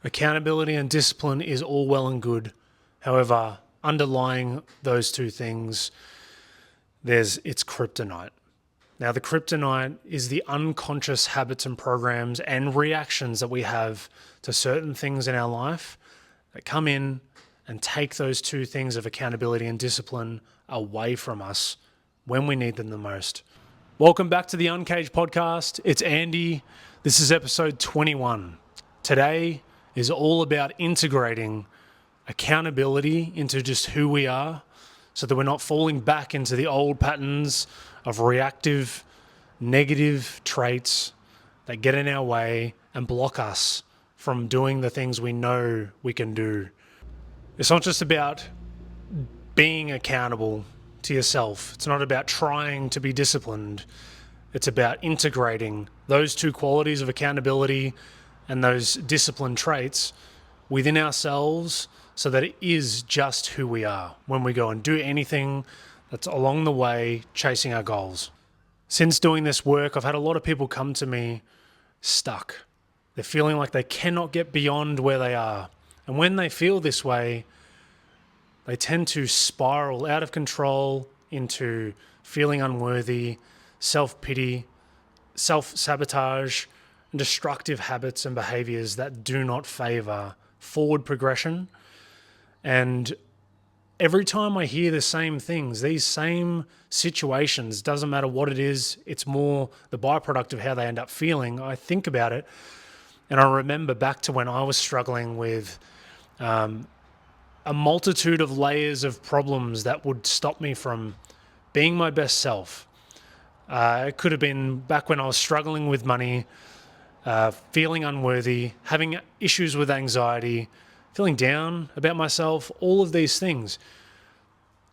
Accountability and discipline is all well and good. However, underlying those two things, it's kryptonite. Now, the kryptonite is the unconscious habits and programs and reactions that we have to certain things in our life that come in and take those two things of accountability and discipline away from us when we need them the most. Welcome back to the Uncaged podcast. It's Andy. This is episode 21. Today is all about integrating accountability into just who we are so that we're not falling back into the old patterns of reactive, negative traits that get in our way and block us from doing the things we know we can do. It's not just about being accountable to yourself. It's not about trying to be disciplined. It's about integrating those two qualities of accountability and those discipline traits within ourselves so that it is just who we are when we go and do anything that's along the way chasing our goals. Since doing this work, I've had a lot of people come to me stuck. They're feeling like they cannot get beyond where they are. And when they feel this way, they tend to spiral out of control into feeling unworthy, self-pity, self-sabotage, and destructive habits and behaviors that do not favor forward progression. And every time I hear the same things, these same situations, doesn't matter what it is, it's more the byproduct of how they end up feeling. I think about it and I remember back to when I was struggling with a multitude of layers of problems that would stop me from being my best self. It could have been back when I was struggling with money, feeling unworthy, having issues with anxiety, feeling down about myself, all of these things.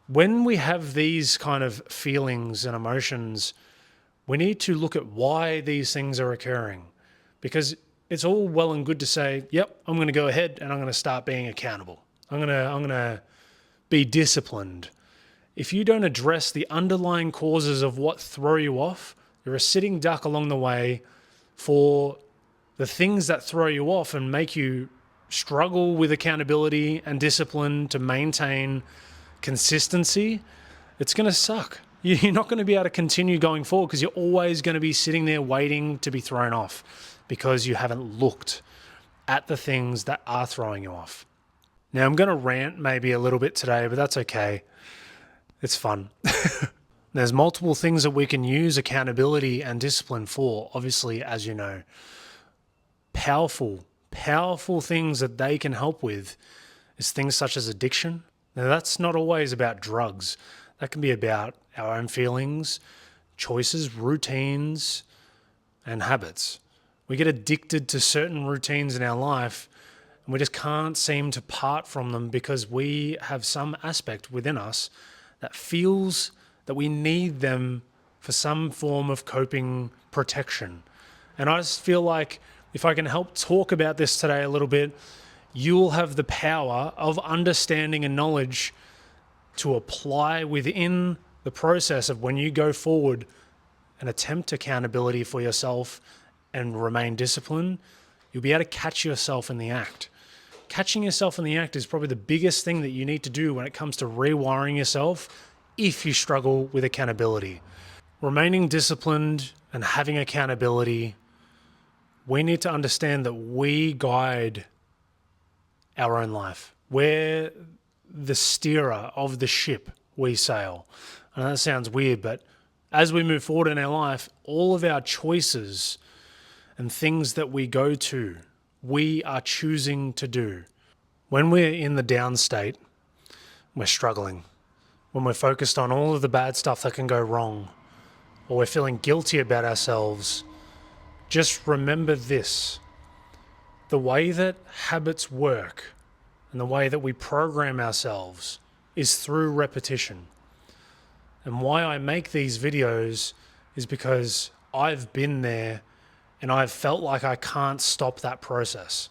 When we have these kind of feelings and emotions, we need to look at why these things are occurring. Because it's all well and good to say, yep, I'm going to go ahead and I'm going to start being accountable. I'm going to be disciplined. If you don't address the underlying causes of what throw you off, you're a sitting duck along the way for the things that throw you off and make you struggle with accountability and discipline to maintain consistency. It's going to suck. You're not going to be able to continue going forward because you're always going to be sitting there waiting to be thrown off because you haven't looked at the things that are throwing you off. Now, I'm going to rant maybe a little bit today, but that's okay. It's fun. There's multiple things that we can use accountability and discipline for, obviously, as you know. Powerful things that they can help with is things such as addiction. Now, that's not always about drugs. That can be about our own feelings, choices, routines, and habits. We get addicted to certain routines in our life and we just can't seem to part from them because we have some aspect within us that feels that we need them for some form of coping protection. And I just feel like if I can help talk about this today a little bit, you'll have the power of understanding and knowledge to apply within the process of when you go forward and attempt accountability for yourself and remain disciplined. You'll be able to catch yourself in the act. Catching yourself in the act is probably the biggest thing that you need to do when it comes to rewiring yourself if you struggle with accountability. Remaining disciplined and having accountability, we need to understand that we guide our own life. We're the steerer of the ship we sail. And that sounds weird, but as we move forward in our life, all of our choices and things that we go to, we are choosing to do. When we're in the down state, we're struggling. When we're focused on all of the bad stuff that can go wrong, or we're feeling guilty about ourselves, just remember this. The way that habits work and the way that we program ourselves is through repetition. And why I make these videos is because I've been there and I've felt like I can't stop that process.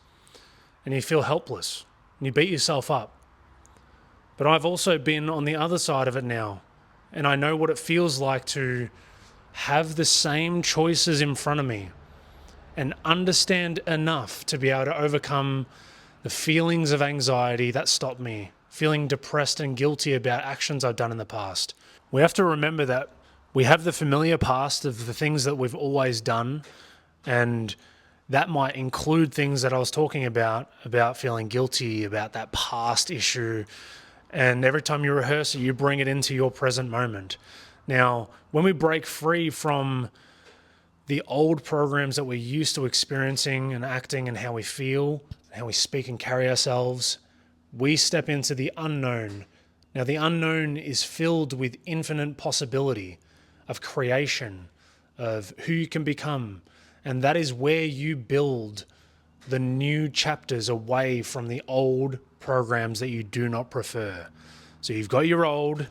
And you feel helpless and you beat yourself up. But I've also been on the other side of it now. And I know what it feels like to have the same choices in front of me and understand enough to be able to overcome the feelings of anxiety that stop me, feeling depressed and guilty about actions I've done in the past. We have to remember that we have the familiar past of the things that we've always done, and that might include things that I was talking about feeling guilty, about that past issue. And every time you rehearse it, you bring it into your present moment. Now, when we break free from the old programs that we're used to experiencing and acting and how we feel, how we speak and carry ourselves, we step into the unknown. Now, the unknown is filled with infinite possibility of creation, of who you can become. And that is where you build the new chapters away from the old programs that you do not prefer. So you've got your old,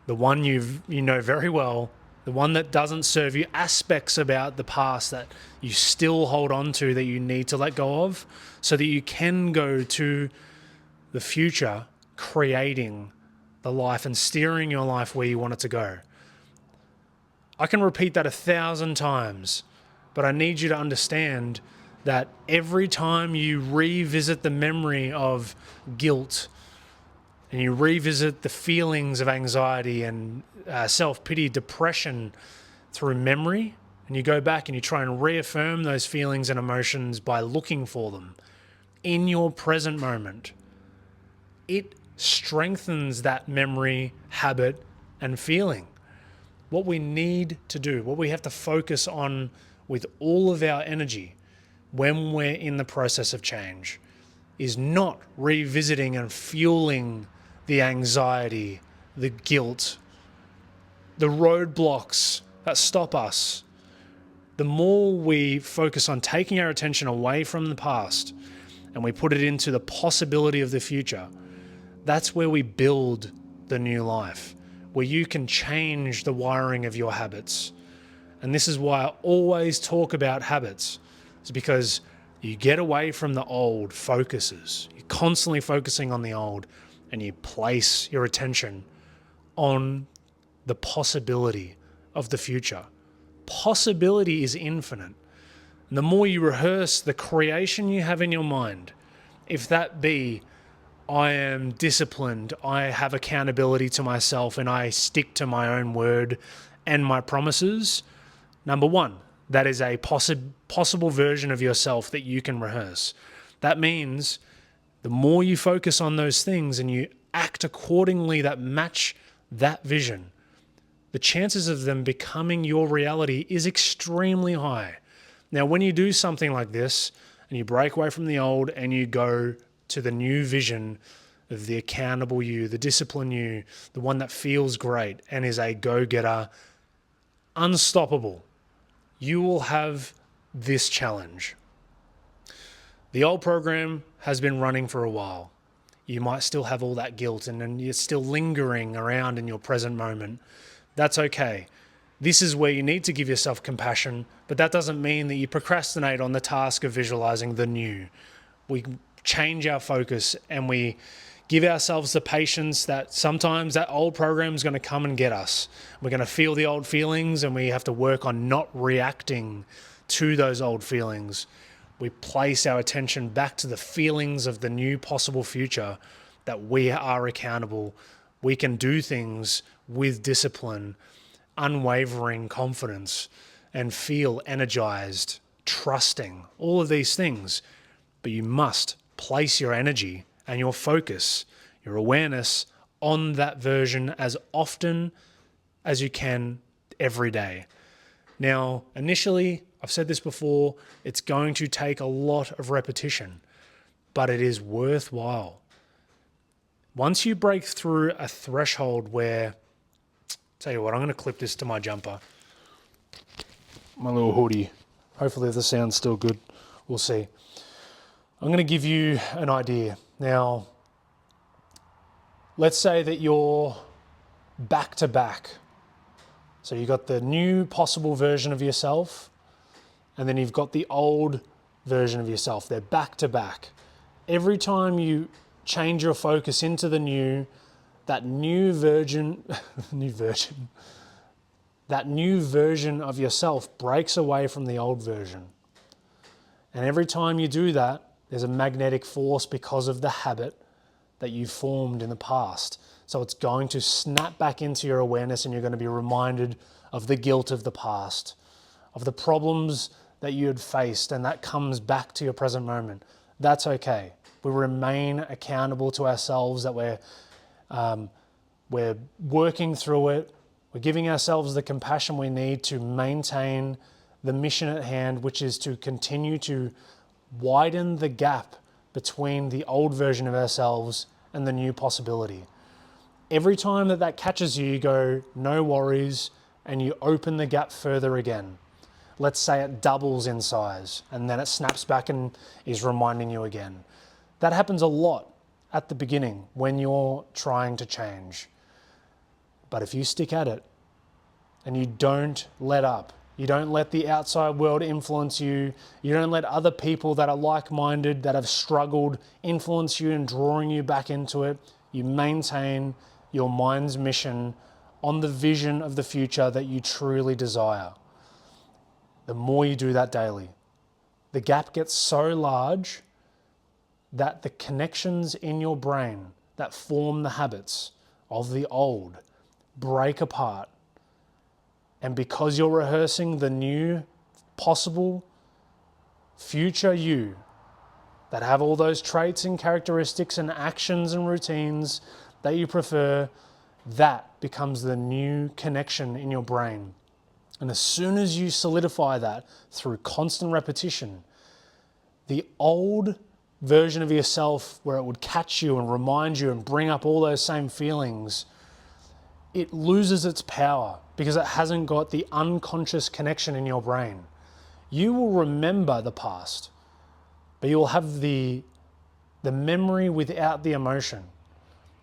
the one you know very well, the one that doesn't serve you, aspects about the past that you still hold on to that you need to let go of, so that you can go to the future creating the life and steering your life where you want it to go. I can repeat that 1,000 times, but I need you to understand that every time you revisit the memory of guilt and you revisit the feelings of anxiety and self-pity, depression through memory, and you go back and you try and reaffirm those feelings and emotions by looking for them in your present moment, it strengthens that memory, habit, and feeling. What we need to do, what we have to focus on with all of our energy when we're in the process of change, is not revisiting and fueling the anxiety, the guilt, the roadblocks that stop us. The more we focus on taking our attention away from the past and we put it into the possibility of the future, that's where we build the new life, where you can change the wiring of your habits. And this is why I always talk about habits. It's because you get away from the old focuses. You're constantly focusing on the old, and you place your attention on the possibility of the future. Possibility is infinite. And the more you rehearse the creation you have in your mind, if that be, I am disciplined, I have accountability to myself, and I stick to my own word and my promises, number one, that is a possible version of yourself that you can rehearse. That means the more you focus on those things and you act accordingly that match that vision, the chances of them becoming your reality is extremely high. Now, when you do something like this and you break away from the old and you go to the new vision of the accountable you, the disciplined you, the one that feels great and is a go-getter, unstoppable, you will have this challenge. The old program has been running for a while. You might still have all that guilt and you're still lingering around in your present moment. That's okay. This is where you need to give yourself compassion, but that doesn't mean that you procrastinate on the task of visualizing the new. We change our focus and we give ourselves the patience that sometimes that old program is going to come and get us. We're going to feel the old feelings and we have to work on not reacting to those old feelings. We place our attention back to the feelings of the new possible future, that we are accountable. We can do things with discipline, unwavering confidence, and feel energized, trusting, all of these things. But you must place your energy and your focus, your awareness on that version as often as you can every day. Now, initially, I've said this before, it's going to take a lot of repetition, but it is worthwhile. Once you break through a threshold where, tell you what, I'm going to clip this to my jumper, my little hoodie. Hopefully the sound's still good. We'll see. I'm going to give you an idea. Now, let's say that you're back to back. So you've got the new possible version of yourself, and then you've got the old version of yourself. They're back to back. Every time you change your focus into the new, that new version of yourself breaks away from the old version. And every time you do that, there's a magnetic force because of the habit that you formed in the past. So it's going to snap back into your awareness, and you're going to be reminded of the guilt of the past, of the problems that you had faced, and that comes back to your present moment. That's okay. We remain accountable to ourselves, that we're working through it. We're giving ourselves the compassion we need to maintain the mission at hand, which is to continue to widen the gap between the old version of ourselves and the new possibility. Every time that catches you, you go, no worries, and you open the gap further again. Let's say it doubles in size, and then it snaps back and is reminding you again. That happens a lot at the beginning when you're trying to change. But if you stick at it and you don't let up, you don't let the outside world influence you, you don't let other people that are like-minded, that have struggled, influence you and drawing you back into it, you maintain your mind's mission on the vision of the future that you truly desire. The more you do that daily, the gap gets so large that the connections in your brain that form the habits of the old break apart. And because you're rehearsing the new possible future you that have all those traits and characteristics and actions and routines that you prefer, that becomes the new connection in your brain. And as soon as you solidify that through constant repetition, the old version of yourself where it would catch you and remind you and bring up all those same feelings, it loses its power because it hasn't got the unconscious connection in your brain. You will remember the past, but you will have the memory without the emotion.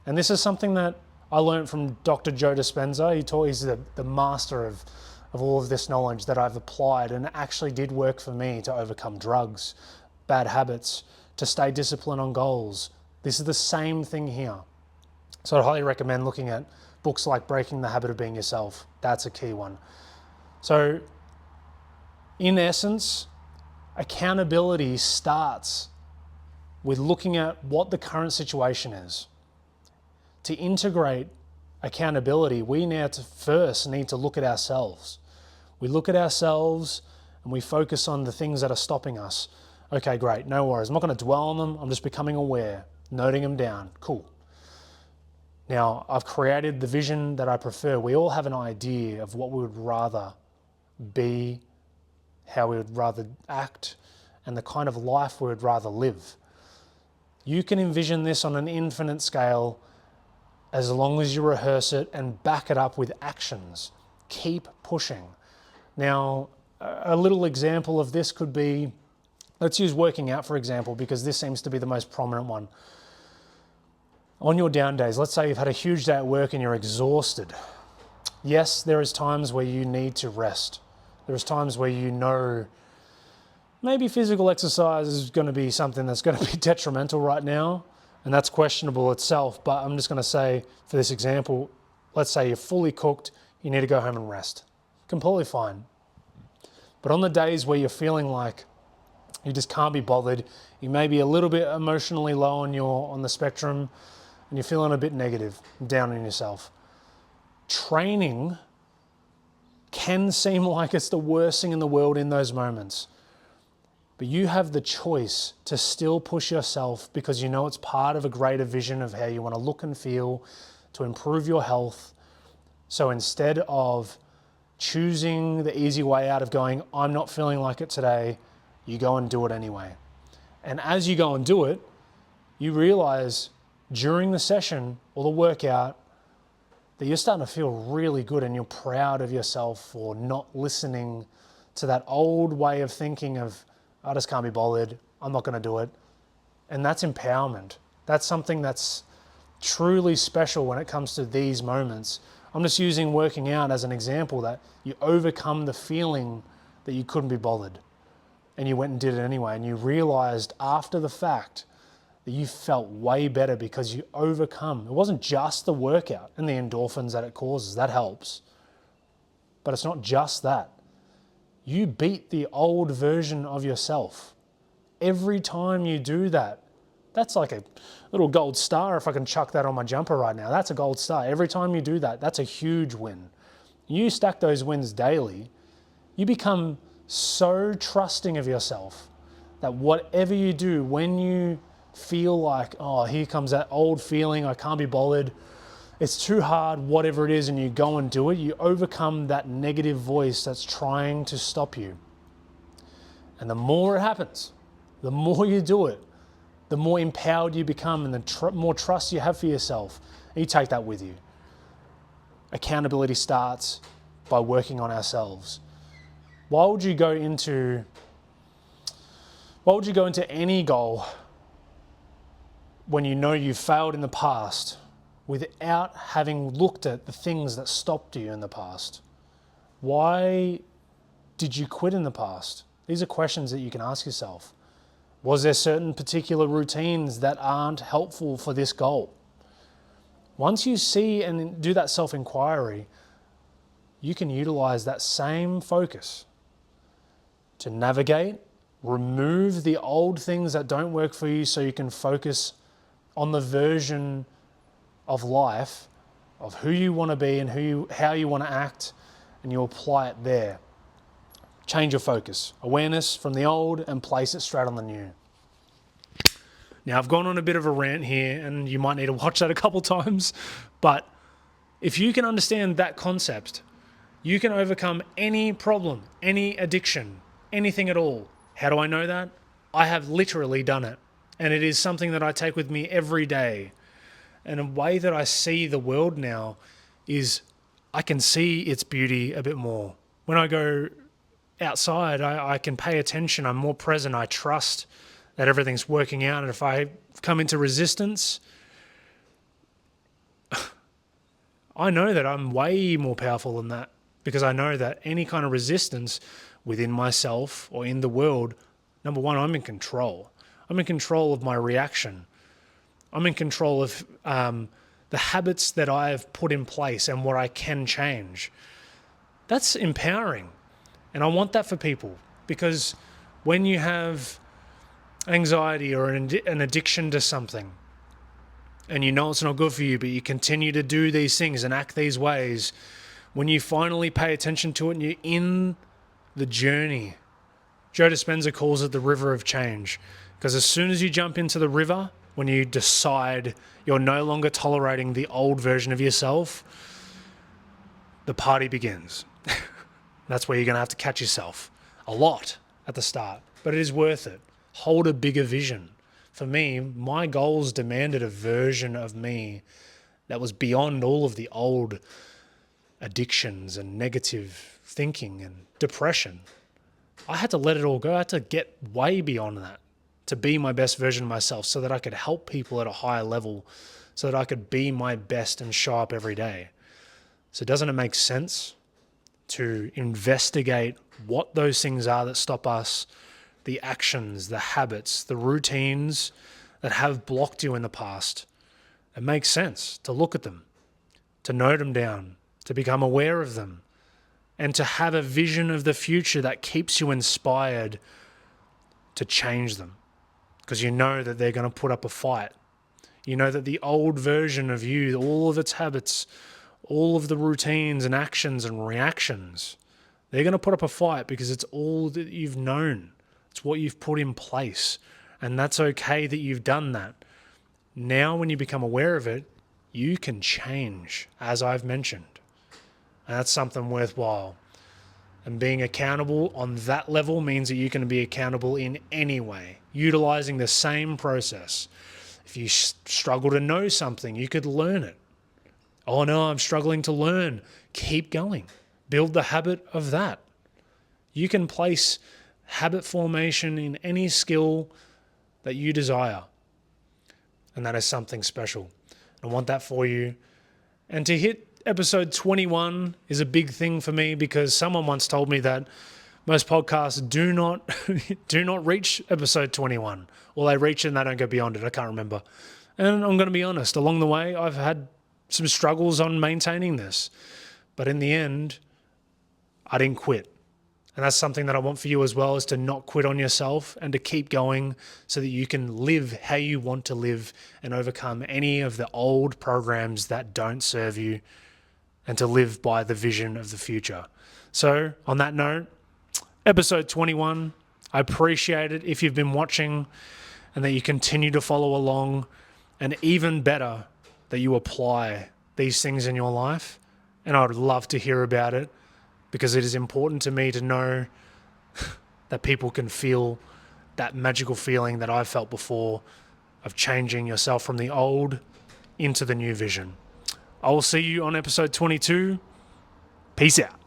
And this is something that I learned from Dr. Joe Dispenza. He's the master of all of this knowledge that I've applied, and it actually did work for me to overcome drugs, bad habits, to stay disciplined on goals. This is the same thing here. So I'd highly recommend looking at books like Breaking the Habit of Being Yourself. That's a key one. So in essence, accountability starts with looking at what the current situation is. To integrate accountability, we now first need to look at ourselves. We look at ourselves and we focus on the things that are stopping us. Okay, great, no worries. I'm not going to dwell on them. I'm just becoming aware, noting them down. Cool. Now, I've created the vision that I prefer. We all have an idea of what we would rather be, how we would rather act, and the kind of life we would rather live. You can envision this on an infinite scale as long as you rehearse it and back it up with actions. Keep pushing. Now, a little example of this could be, let's use working out for example, because this seems to be the most prominent one. On your down days, let's say you've had a huge day at work and you're exhausted. Yes, there is times where you need to rest. There is times where you know maybe physical exercise is going to be something that's going to be detrimental right now, and that's questionable itself, but I'm just going to say, for this example, let's say you're fully cooked, you need to go home and rest. Completely fine. But on the days where you're feeling like you just can't be bothered, you may be a little bit emotionally low on the spectrum, and you're feeling a bit negative, down on yourself. Training can seem like it's the worst thing in the world in those moments. But you have the choice to still push yourself because you know it's part of a greater vision of how you want to look and feel to improve your health. So instead of choosing the easy way out of going, I'm not feeling like it today, you go and do it anyway. And as you go and do it, you realize during the session or the workout that you're starting to feel really good and you're proud of yourself for not listening to that old way of thinking of, I just can't be bothered, I'm not going to do it. And that's empowerment. That's something that's truly special when it comes to these moments. I'm just using working out as an example that you overcome the feeling that you couldn't be bothered. And you went and did it anyway. And you realized after the fact that you felt way better because you overcome. It wasn't just the workout and the endorphins that it causes. That helps. But it's not just that. You beat the old version of yourself. Every time you do that, that's like a little gold star if I can chuck that on my jumper right now. That's a gold star. Every time you do that, that's a huge win. You stack those wins daily, you become so trusting of yourself that whatever you do, when you feel like, oh, here comes that old feeling, I can't be bothered, it's too hard, whatever it is, and you go and do it, you overcome that negative voice that's trying to stop you. And the more it happens, the more you do it, the more empowered you become and the more trust you have for yourself. And you take that with you. Accountability starts by working on ourselves. Why would you go into any goal when you know you've failed in the past without having looked at the things that stopped you in the past? Why did you quit in the past? These are questions that you can ask yourself. Was there certain particular routines that aren't helpful for this goal? Once you see and do that self-inquiry, you can utilize that same focus to navigate, remove the old things that don't work for you so you can focus on the version of life, of who you want to be and how you want to act, and you apply it there. Change your focus, awareness from the old, and place it straight on the new. Now, I've gone on a bit of a rant here, and you might need to watch that a couple times, but if you can understand that concept, you can overcome any problem, any addiction, anything at all. How do I know that? I have literally done it, and it is something that I take with me every day. And a way that I see the world now is I can see its beauty a bit more. When I go outside, I can pay attention, I'm more present, I trust that everything's working out, and if I come into resistance, I know that I'm way more powerful than that, because I know that any kind of resistance within myself or in the world, number one, I'm in control. I'm in control of my reaction. I'm in control of the habits that I have put in place and what I can change. That's empowering. And I want that for people, because when you have anxiety or an addiction to something, and you know it's not good for you, but you continue to do these things and act these ways, when you finally pay attention to it and you're in the journey, Joe Dispenza calls it the river of change. Because as soon as you jump into the river, when you decide you're no longer tolerating the old version of yourself, the party begins. That's where you're going to have to catch yourself a lot at the start, but it is worth it. Hold a bigger vision. For me, my goals demanded a version of me that was beyond all of the old addictions and negative thinking and depression. I had to let it all go. I had to get way beyond that to be my best version of myself, so that I could help people at a higher level, so that I could be my best and show up every day. So doesn't it make sense to investigate what those things are that stop us, the actions, the habits, the routines that have blocked you in the past? It makes sense to look at them, to note them down, to become aware of them, and to have a vision of the future that keeps you inspired to change them, because you know that they're going to put up a fight. You know that the old version of you, all of its habits, all of the routines and actions and reactions, they're going to put up a fight, because it's all that you've known. It's what you've put in place. And that's okay that you've done that. Now, when you become aware of it, you can change, as I've mentioned. And that's something worthwhile. And being accountable on that level means that you can be accountable in any way, utilizing the same process. If you struggle to know something, you could learn it. Oh no, I'm struggling to learn. Keep going. Build the habit of that. You can place habit formation in any skill that you desire. And that is something special. I want that for you. And to hit episode 21 is a big thing for me, because someone once told me that most podcasts do not reach episode 21, or they reach it and they don't go beyond it. I can't remember. And I'm going to be honest, along the way, I've had some struggles on maintaining this. But in the end, I didn't quit. And that's something that I want for you as well, is to not quit on yourself and to keep going so that you can live how you want to live and overcome any of the old programs that don't serve you, and to live by the vision of the future. So on that note, episode 21, I appreciate it if you've been watching and that you continue to follow along, and even better, that you apply these things in your life. And I would love to hear about it, because it is important to me to know that people can feel that magical feeling that I've felt before of changing yourself from the old into the new vision. I will see you on episode 22. Peace out.